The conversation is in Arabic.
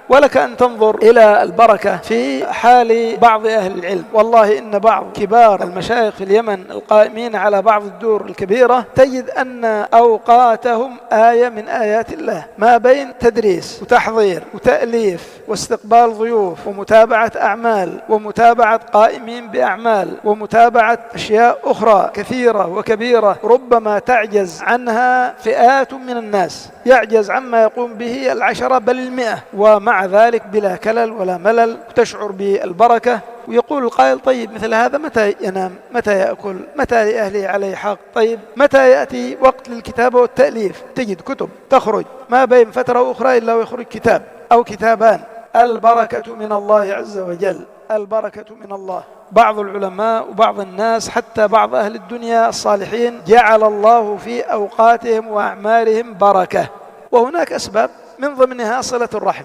ولك أن تنظر إلى البركة في حال بعض أهل العلم. والله إن بعض كبار المشايخ في اليمن القائمين على بعض الدور الكبيرة تجد أن أوقاتهم آية من آيات الله، ما بين تدريس وتحضير وتأليف واستقبال ضيوف ومتابعة أعمال ومتابعة قائمين بأعمال ومتابعة أشياء أخرى كثيرة وكبيرة ربما تعجز عنها فئات من الناس، يعجز عما يقوم به 10 بل 100، ومع ذلك بلا كلل ولا ملل، تشعر بالبركة. ويقول القائل: طيب مثل هذا متى ينام؟ متى يأكل؟ متى لأهله عليه حق؟ طيب متى يأتي وقت للكتابة والتأليف؟ تجد كتب تخرج ما بين فترة وأخرى إلا ويخرج كتاب أو كتابان. البركة من الله عز وجل، البركة من الله. بعض العلماء وبعض الناس حتى بعض أهل الدنيا الصالحين جعل الله في أوقاتهم وأعمالهم بركة، وهناك أسباب من ضمنها صلة الرحم.